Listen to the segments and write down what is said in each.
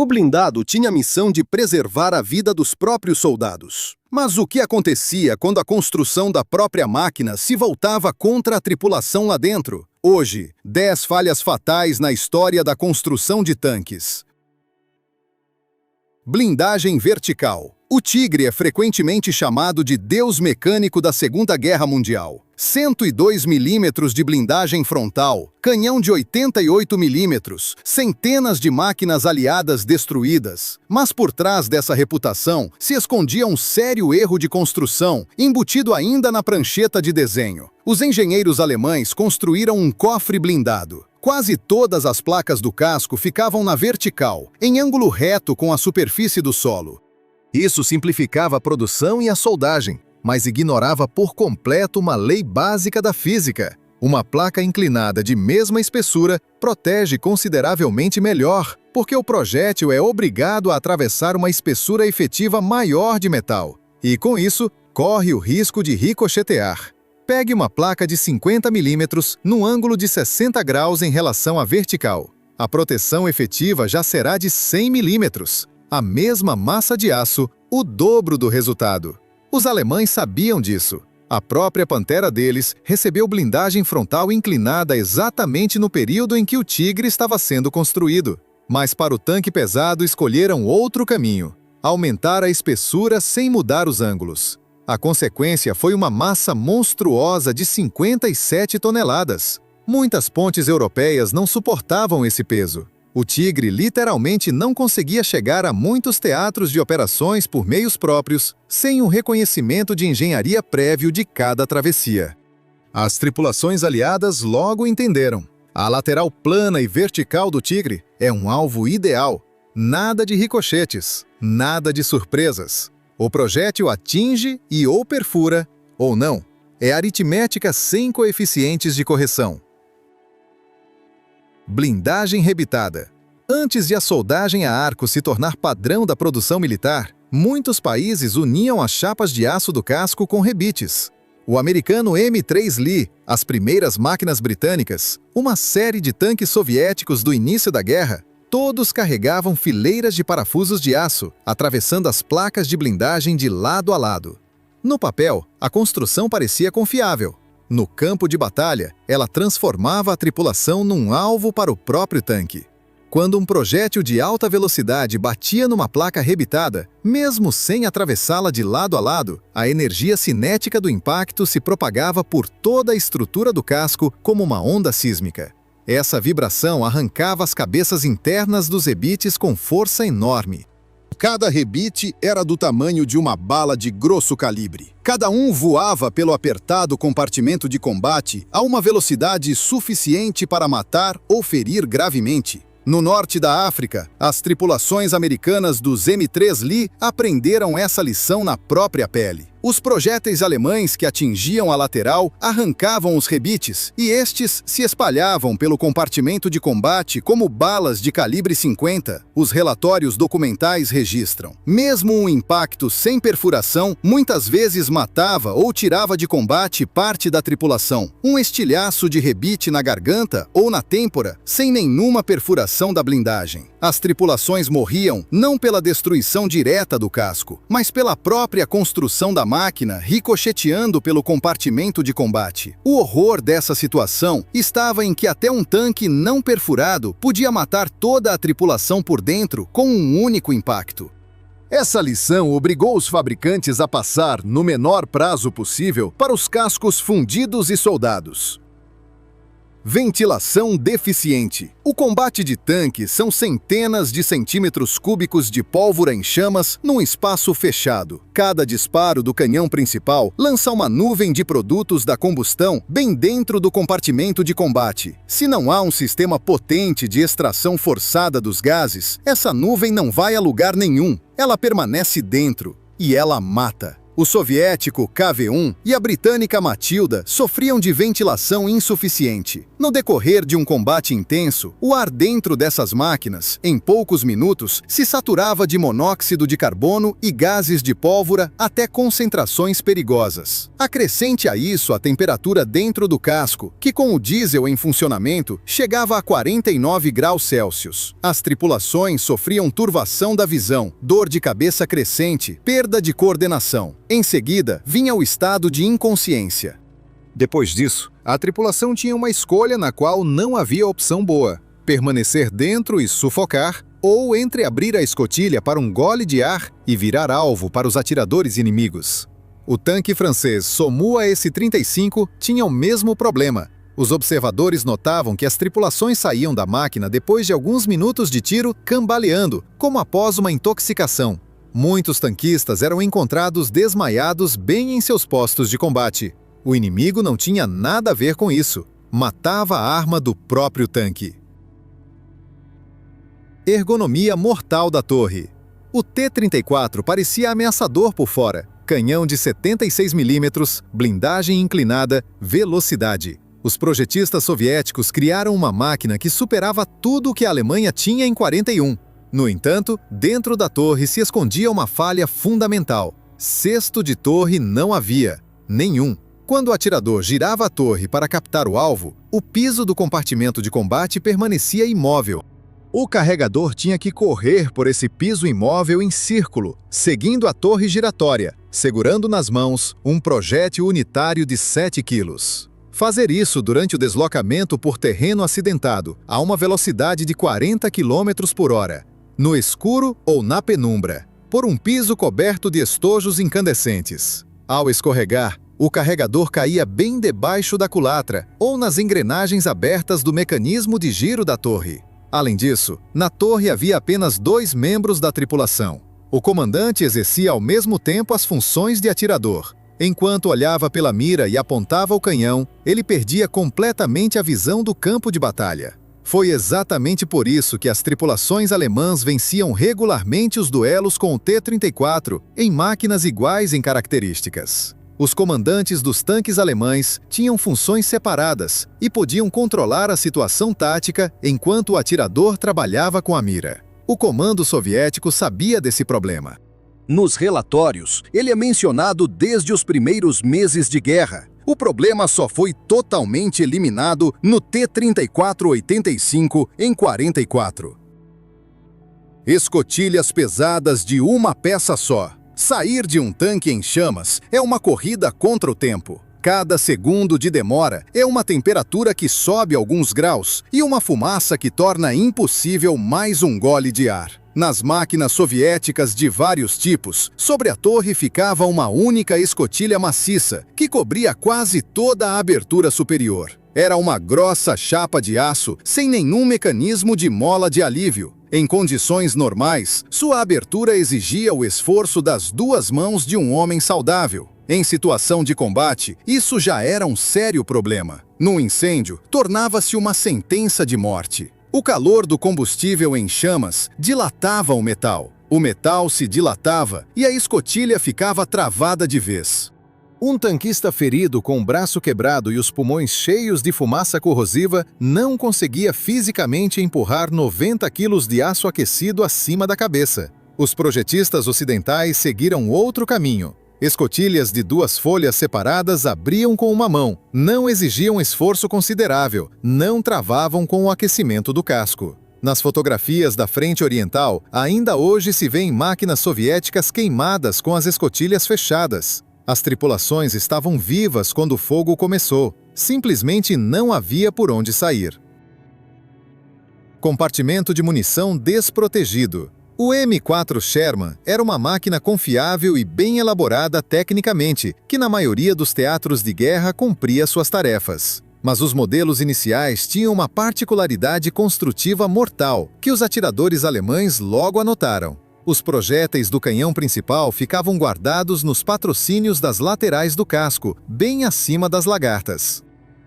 O blindado tinha a missão de preservar a vida dos próprios soldados. Mas o que acontecia quando a construção da própria máquina se voltava contra a tripulação lá dentro? Hoje, 10 falhas fatais na história da construção de tanques. Blindagem vertical. O Tigre é frequentemente chamado de Deus mecânico da Segunda Guerra Mundial. 102 milímetros de blindagem frontal, canhão de 88 milímetros, centenas de máquinas aliadas destruídas. Mas por trás dessa reputação se escondia um sério erro de construção, embutido ainda na prancheta de desenho. Os engenheiros alemães construíram um cofre blindado. Quase todas as placas do casco ficavam na vertical, em ângulo reto com a superfície do solo. Isso simplificava a produção e a soldagem, mas ignorava por completo uma lei básica da física. Uma placa inclinada de mesma espessura protege consideravelmente melhor, porque o projétil é obrigado a atravessar uma espessura efetiva maior de metal, e com isso, corre o risco de ricochetear. Pegue uma placa de 50 milímetros no ângulo de 60 graus em relação à vertical. A proteção efetiva já será de 100 milímetros. A mesma massa de aço, o dobro do resultado. Os alemães sabiam disso. A própria Pantera deles recebeu blindagem frontal inclinada exatamente no período em que o Tigre estava sendo construído. Mas para o tanque pesado escolheram outro caminho: aumentar a espessura sem mudar os ângulos. A consequência foi uma massa monstruosa de 57 toneladas. Muitas pontes europeias não suportavam esse peso. O Tigre literalmente não conseguia chegar a muitos teatros de operações por meios próprios, sem um reconhecimento de engenharia prévio de cada travessia. As tripulações aliadas logo entenderam. A lateral plana e vertical do Tigre é um alvo ideal. Nada de ricochetes, nada de surpresas. O projétil atinge e ou perfura, ou não. É aritmética sem coeficientes de correção. Blindagem rebitada. Antes de a soldagem a arco se tornar padrão da produção militar, muitos países uniam as chapas de aço do casco com rebites. O americano M3 Lee, as primeiras máquinas britânicas, uma série de tanques soviéticos do início da guerra, todos carregavam fileiras de parafusos de aço, atravessando as placas de blindagem de lado a lado. No papel, a construção parecia confiável. No campo de batalha, ela transformava a tripulação num alvo para o próprio tanque. Quando um projétil de alta velocidade batia numa placa rebitada, mesmo sem atravessá-la de lado a lado, a energia cinética do impacto se propagava por toda a estrutura do casco como uma onda sísmica. Essa vibração arrancava as cabeças internas dos rebites com força enorme. Cada rebite era do tamanho de uma bala de grosso calibre. Cada um voava pelo apertado compartimento de combate a uma velocidade suficiente para matar ou ferir gravemente. No norte da África, as tripulações americanas dos M3 Lee aprenderam essa lição na própria pele. Os projéteis alemães que atingiam a lateral arrancavam os rebites e estes se espalhavam pelo compartimento de combate como balas de calibre 50. Os relatórios documentais registram. Mesmo um impacto sem perfuração muitas vezes matava ou tirava de combate parte da tripulação. Um estilhaço de rebite na garganta ou na têmpora, sem nenhuma perfuração da blindagem. As tripulações morriam não pela destruição direta do casco, mas pela própria construção da máquina ricocheteando pelo compartimento de combate. O horror dessa situação estava em que até um tanque não perfurado podia matar toda a tripulação por dentro com um único impacto. Essa lição obrigou os fabricantes a passar, no menor prazo possível, para os cascos fundidos e soldados. Ventilação deficiente. O combate de tanques são centenas de centímetros cúbicos de pólvora em chamas num espaço fechado. Cada disparo do canhão principal lança uma nuvem de produtos da combustão bem dentro do compartimento de combate. Se não há um sistema potente de extração forçada dos gases, essa nuvem não vai a lugar nenhum. Ela permanece dentro e ela mata. O soviético KV-1 e a britânica Matilda sofriam de ventilação insuficiente. No decorrer de um combate intenso, o ar dentro dessas máquinas, em poucos minutos, se saturava de monóxido de carbono e gases de pólvora até concentrações perigosas. Acrescente a isso a temperatura dentro do casco, que com o diesel em funcionamento chegava a 49 graus Celsius. As tripulações sofriam turvação da visão, dor de cabeça crescente, perda de coordenação. Em seguida, vinha o estado de inconsciência. Depois disso, a tripulação tinha uma escolha na qual não havia opção boa: permanecer dentro e sufocar, ou entreabrir a escotilha para um gole de ar e virar alvo para os atiradores inimigos. O tanque francês Somua S-35 tinha o mesmo problema. Os observadores notavam que as tripulações saíam da máquina depois de alguns minutos de tiro cambaleando, como após uma intoxicação. Muitos tanquistas eram encontrados desmaiados bem em seus postos de combate. O inimigo não tinha nada a ver com isso. Matava a arma do próprio tanque. Ergonomia mortal da torre. O T-34 parecia ameaçador por fora. Canhão de 76 mm, blindagem inclinada, velocidade. Os projetistas soviéticos criaram uma máquina que superava tudo o que a Alemanha tinha em 41. No entanto, dentro da torre se escondia uma falha fundamental. Cesto de torre não havia. Nenhum. Quando o atirador girava a torre para captar o alvo, o piso do compartimento de combate permanecia imóvel. O carregador tinha que correr por esse piso imóvel em círculo, seguindo a torre giratória, segurando nas mãos um projétil unitário de 7 quilos. Fazer isso durante o deslocamento por terreno acidentado, a uma velocidade de 40 km por hora, no escuro ou na penumbra, por um piso coberto de estojos incandescentes. Ao escorregar, o carregador caía bem debaixo da culatra ou nas engrenagens abertas do mecanismo de giro da torre. Além disso, na torre havia apenas 2 membros da tripulação. O comandante exercia ao mesmo tempo as funções de atirador. Enquanto olhava pela mira e apontava o canhão, ele perdia completamente a visão do campo de batalha. Foi exatamente por isso que as tripulações alemãs venciam regularmente os duelos com o T-34 em máquinas iguais em características. Os comandantes dos tanques alemães tinham funções separadas e podiam controlar a situação tática enquanto o atirador trabalhava com a mira. O comando soviético sabia desse problema. Nos relatórios, ele é mencionado desde os primeiros meses de guerra. O problema só foi totalmente eliminado no T-34-85 em 44. Escotilhas pesadas de uma peça só. Sair de um tanque em chamas é uma corrida contra o tempo. Cada segundo de demora é uma temperatura que sobe alguns graus e uma fumaça que torna impossível mais um gole de ar. Nas máquinas soviéticas de vários tipos, sobre a torre ficava uma única escotilha maciça, que cobria quase toda a abertura superior. Era uma grossa chapa de aço, sem nenhum mecanismo de mola de alívio. Em condições normais, sua abertura exigia o esforço das 2 mãos de um homem saudável. Em situação de combate, isso já era um sério problema. Num incêndio, tornava-se uma sentença de morte. O calor do combustível em chamas dilatava o metal. O metal se dilatava e a escotilha ficava travada de vez. Um tanquista ferido com o braço quebrado e os pulmões cheios de fumaça corrosiva não conseguia fisicamente empurrar 90 quilos de aço aquecido acima da cabeça. Os projetistas ocidentais seguiram outro caminho. Escotilhas de 2 folhas separadas abriam com uma mão, não exigiam esforço considerável, não travavam com o aquecimento do casco. Nas fotografias da frente oriental, ainda hoje se vêem máquinas soviéticas queimadas com as escotilhas fechadas. As tripulações estavam vivas quando o fogo começou. Simplesmente não havia por onde sair. Compartimento de munição desprotegido. O M4 Sherman era uma máquina confiável e bem elaborada tecnicamente, que na maioria dos teatros de guerra cumpria suas tarefas. Mas os modelos iniciais tinham uma particularidade construtiva mortal, que os atiradores alemães logo anotaram. Os projéteis do canhão principal ficavam guardados nos patrocínios das laterais do casco, bem acima das lagartas.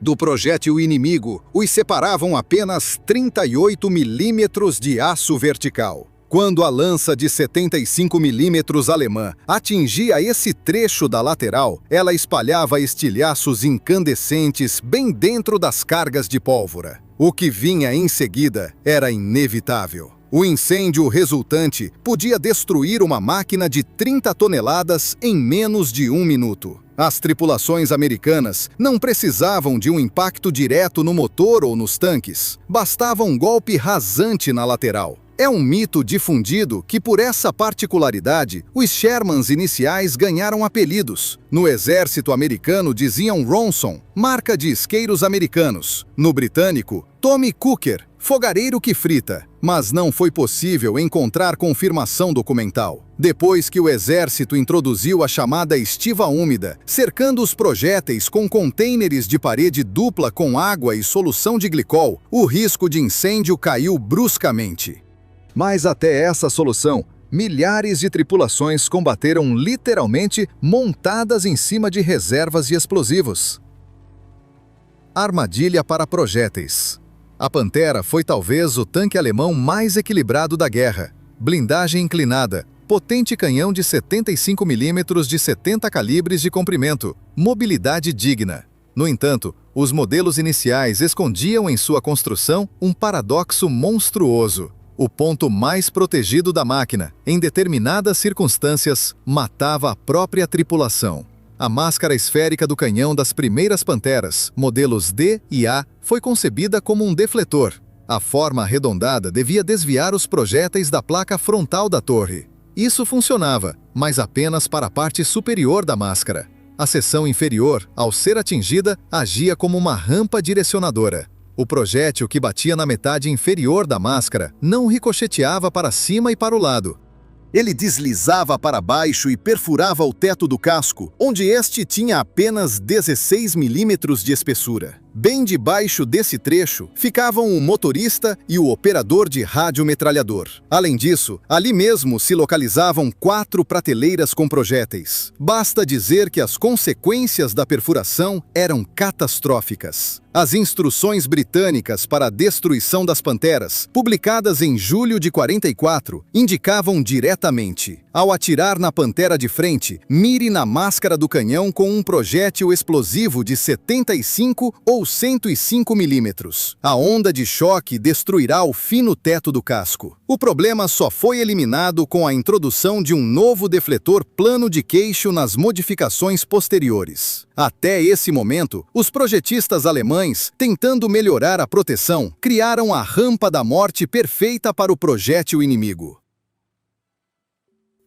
Do projétil inimigo, os separavam apenas 38 milímetros de aço vertical. Quando a lança de 75 milímetros alemã atingia esse trecho da lateral, ela espalhava estilhaços incandescentes bem dentro das cargas de pólvora. O que vinha em seguida era inevitável. O incêndio resultante podia destruir uma máquina de 30 toneladas em menos de 1 minuto. As tripulações americanas não precisavam de um impacto direto no motor ou nos tanques. Bastava um golpe rasante na lateral. É um mito difundido que, por essa particularidade, os Shermans iniciais ganharam apelidos. No exército americano diziam Ronson, marca de isqueiros americanos. No britânico, Tommy Cooker, fogareiro que frita. Mas não foi possível encontrar confirmação documental. Depois que o exército introduziu a chamada estiva úmida, cercando os projéteis com contêineres de parede dupla com água e solução de glicol, o risco de incêndio caiu bruscamente. Mas até essa solução, milhares de tripulações combateram literalmente montadas em cima de reservas de explosivos. Armadilha para projéteis. A Pantera foi talvez o tanque alemão mais equilibrado da guerra. Blindagem inclinada, potente canhão de 75 mm de 70 calibres de comprimento, mobilidade digna. No entanto, os modelos iniciais escondiam em sua construção um paradoxo monstruoso. O ponto mais protegido da máquina, em determinadas circunstâncias, matava a própria tripulação. A máscara esférica do canhão das primeiras Panteras, modelos D e A, foi concebida como um defletor. A forma arredondada devia desviar os projéteis da placa frontal da torre. Isso funcionava, mas apenas para a parte superior da máscara. A seção inferior, ao ser atingida, agia como uma rampa direcionadora. O projétil que batia na metade inferior da máscara não ricocheteava para cima e para o lado. Ele deslizava para baixo e perfurava o teto do casco, onde este tinha apenas 16 milímetros de espessura. Bem debaixo desse trecho ficavam o motorista e o operador de radiometralhador. Além disso, ali mesmo se localizavam 4 prateleiras com projéteis. Basta dizer que as consequências da perfuração eram catastróficas. As instruções britânicas para a destruição das Panteras, publicadas em julho de 44, indicavam diretamente: ao atirar na Pantera de frente, mire na máscara do canhão com um projétil explosivo de 75 ou 105 milímetros. A onda de choque destruirá o fino teto do casco. O problema só foi eliminado com a introdução de um novo defletor plano de queixo nas modificações posteriores. Até esse momento, os projetistas alemães, tentando melhorar a proteção, criaram a rampa da morte perfeita para o projétil inimigo.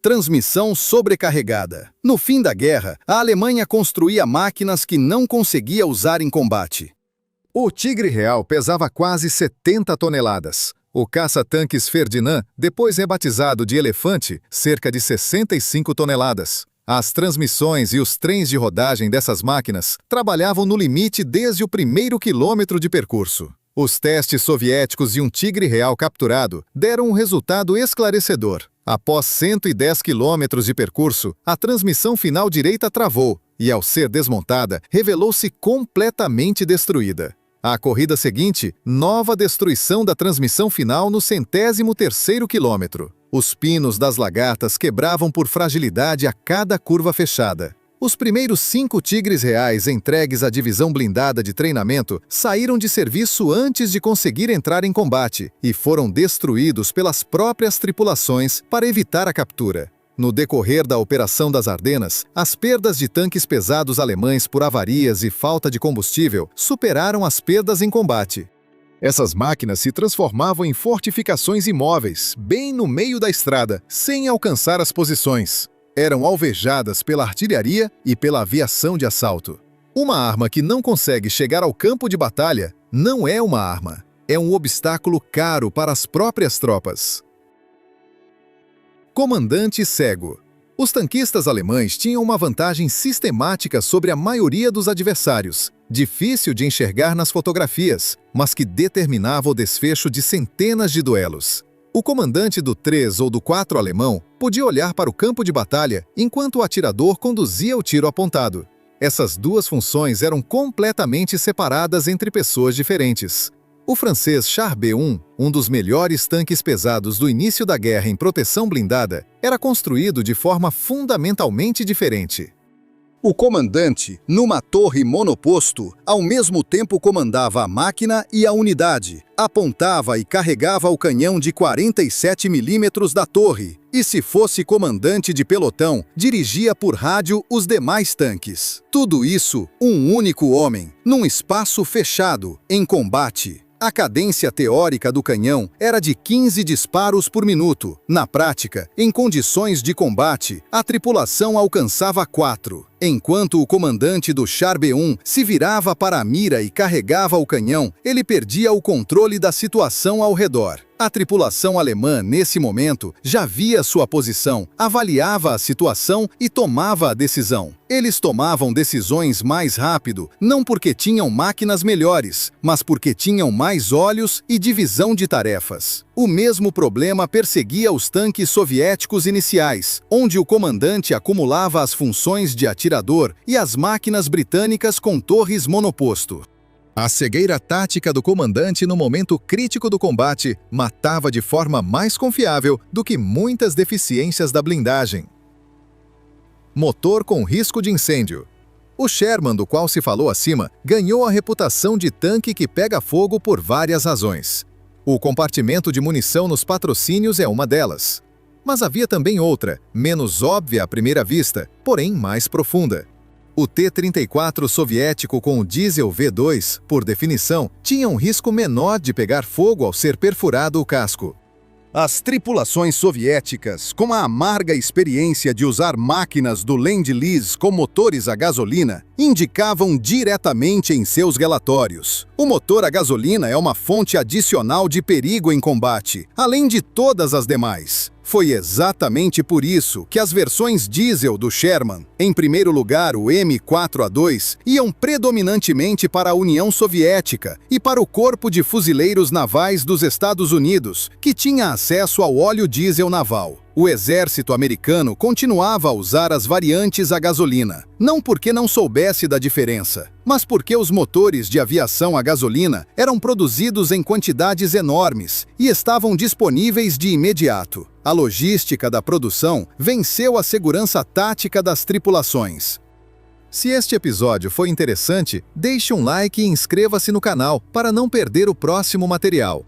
Transmissão sobrecarregada. No fim da guerra, a Alemanha construía máquinas que não conseguia usar em combate. O Tigre Real pesava quase 70 toneladas. O caça-tanques Ferdinand, depois rebatizado de Elefante, cerca de 65 toneladas. As transmissões e os trens de rodagem dessas máquinas trabalhavam no limite desde o primeiro quilômetro de percurso. Os testes soviéticos de um Tigre Real capturado deram um resultado esclarecedor. Após 110 quilômetros de percurso, a transmissão final direita travou e, ao ser desmontada, revelou-se completamente destruída. A corrida seguinte, nova destruição da transmissão final no 103º quilômetro. Os pinos das lagartas quebravam por fragilidade a cada curva fechada. Os primeiros 5 Tigres Reais entregues à divisão blindada de treinamento saíram de serviço antes de conseguir entrar em combate e foram destruídos pelas próprias tripulações para evitar a captura. No decorrer da Operação das Ardenas, as perdas de tanques pesados alemães por avarias e falta de combustível superaram as perdas em combate. Essas máquinas se transformavam em fortificações imóveis, bem no meio da estrada, sem alcançar as posições. Eram alvejadas pela artilharia e pela aviação de assalto. Uma arma que não consegue chegar ao campo de batalha não é uma arma, é um obstáculo caro para as próprias tropas. Comandante cego. Os tanquistas alemães tinham uma vantagem sistemática sobre a maioria dos adversários, difícil de enxergar nas fotografias, mas que determinava o desfecho de centenas de duelos. O comandante do 3 ou do 4 alemão podia olhar para o campo de batalha enquanto o atirador conduzia o tiro apontado. Essas duas funções eram completamente separadas entre pessoas diferentes. O francês Char B1, um dos melhores tanques pesados do início da guerra em proteção blindada, era construído de forma fundamentalmente diferente. O comandante, numa torre monoposto, ao mesmo tempo comandava a máquina e a unidade, apontava e carregava o canhão de 47 milímetros da torre, e se fosse comandante de pelotão, dirigia por rádio os demais tanques. Tudo isso, um único homem, num espaço fechado, em combate. A cadência teórica do canhão era de 15 disparos por minuto. Na prática, em condições de combate, a tripulação alcançava 4. Enquanto o comandante do Char B1 se virava para a mira e carregava o canhão, ele perdia o controle da situação ao redor. A tripulação alemã, nesse momento, já via sua posição, avaliava a situação e tomava a decisão. Eles tomavam decisões mais rápido, não porque tinham máquinas melhores, mas porque tinham mais olhos e divisão de tarefas. O mesmo problema perseguia os tanques soviéticos iniciais, onde o comandante acumulava as funções de atirador e as máquinas britânicas com torres monoposto. A cegueira tática do comandante no momento crítico do combate matava de forma mais confiável do que muitas deficiências da blindagem. Motor com risco de incêndio. O Sherman, do qual se falou acima, ganhou a reputação de tanque que pega fogo por várias razões. O compartimento de munição nos patrocínios é uma delas. Mas havia também outra, menos óbvia à primeira vista, porém mais profunda. O T-34 soviético com o diesel V2, por definição, tinha um risco menor de pegar fogo ao ser perfurado o casco. As tripulações soviéticas, com a amarga experiência de usar máquinas do Lend-Lease com motores a gasolina, indicavam diretamente em seus relatórios. O motor a gasolina é uma fonte adicional de perigo em combate, além de todas as demais. Foi exatamente por isso que as versões diesel do Sherman, em primeiro lugar o M4A2, iam predominantemente para a União Soviética e para o Corpo de Fuzileiros Navais dos Estados Unidos, que tinha acesso ao óleo diesel naval. O exército americano continuava a usar as variantes a gasolina, não porque não soubesse da diferença, mas porque os motores de aviação a gasolina eram produzidos em quantidades enormes e estavam disponíveis de imediato. A logística da produção venceu a segurança tática das tripulações. Se este episódio foi interessante, deixe um like e inscreva-se no canal para não perder o próximo material.